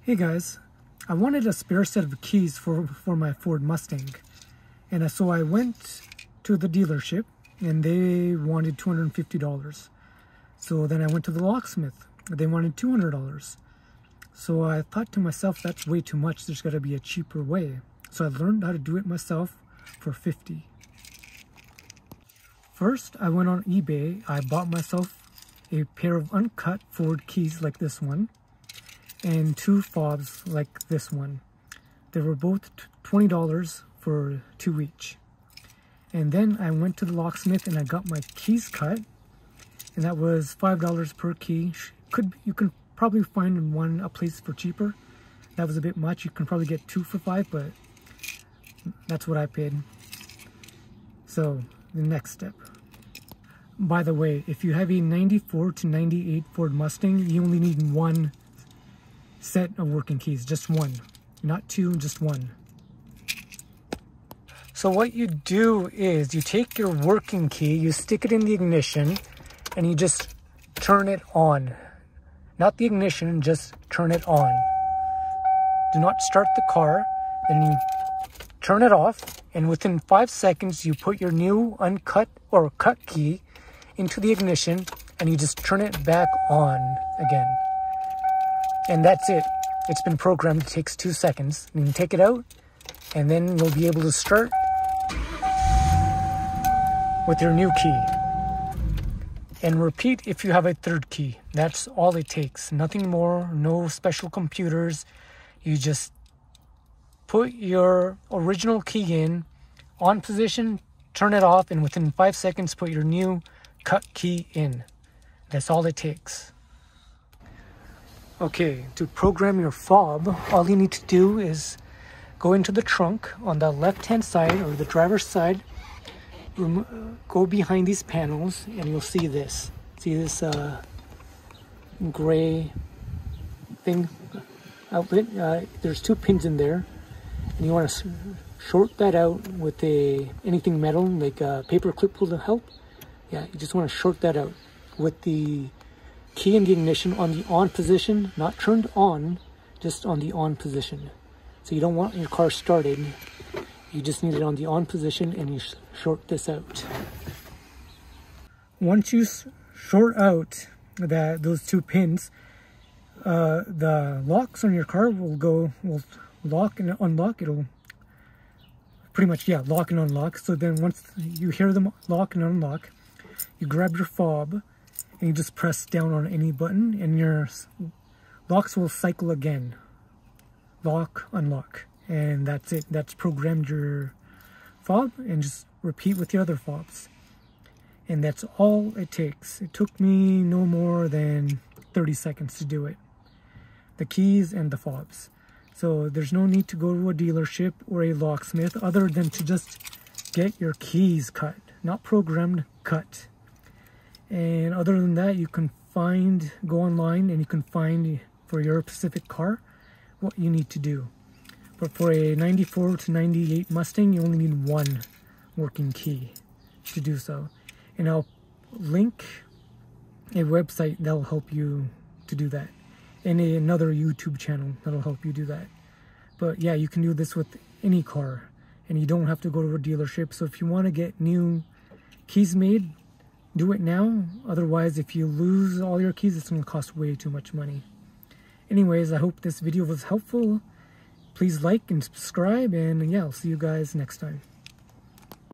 Hey guys, I wanted a spare set of keys for my Ford Mustang, and so I went to the dealership and they wanted $250. So then I went to the locksmith, they wanted $200. So I thought to myself, that's way too much, there's got to be a cheaper way. So I learned how to do it myself for $50. First, I went on eBay, I bought myself a pair of uncut Ford keys like this one, and 2 fobs like this one. They were both $20 for 2 each. And then I went to the locksmith and I got my keys cut, and that was $5 per key. You can probably find a place for cheaper. That was a bit much. You can probably get 2 for $5, but that's what I paid. So the next step. By the way, if you have a 94 to 98 Ford Mustang, you only need 1 set of working keys, just 1, not 2, just 1. So what you do is you take your working key, you stick it in the ignition, and you just turn it on. Not the ignition, just turn it on. Do not start the car, then you turn it off, and within 5 seconds you put your new uncut or cut key into the ignition and you just turn it back on again. And that's it. It's been programmed. It takes 2 seconds. You can take it out and then you'll be able to start with your new key. And repeat if you have a 3rd key. That's all it takes. Nothing more, no special computers. You just put your original key in, on position, turn it off, and within 5 seconds put your new cut key in. That's all it takes. Okay, to program your fob, all you need to do is go into the trunk on the left-hand side or the driver's side, go behind these panels, and you'll see this. See this gray thing outlet? There's 2 pins in there, and you want to short that out with anything metal, like a paper clip will help. Yeah, you just want to short that out with the key in the ignition on the on position, not turned on, just on the on position. So you don't want your car started, you just need it on the on position, and you short this out. Once you short out those 2 pins, the locks on your car will lock and unlock. It'll pretty much, yeah, lock and unlock. So then once you hear them lock and unlock, you grab your fob and you just press down on any button and your locks will cycle again. Lock, unlock, and that's it. That's programmed your fob, and just repeat with the other fobs. And that's all it takes. It took me no more than 30 seconds to do it. The keys and the fobs. So there's no need to go to a dealership or a locksmith other than to just get your keys cut. Not programmed, cut. And other than that, you can go online and you can find for your specific car what you need to do. But for a 94 to 98 Mustang, you only need 1 working key to do so. And I'll link a website that'll help you to do that, and another YouTube channel that'll help you do that. But yeah, you can do this with any car, and you don't have to go to a dealership. So if you want to get new keys made, do it now. Otherwise, if you lose all your keys, it's going to cost way too much money. Anyways, I hope this video was helpful. Please like and subscribe, and yeah, I'll see you guys next time.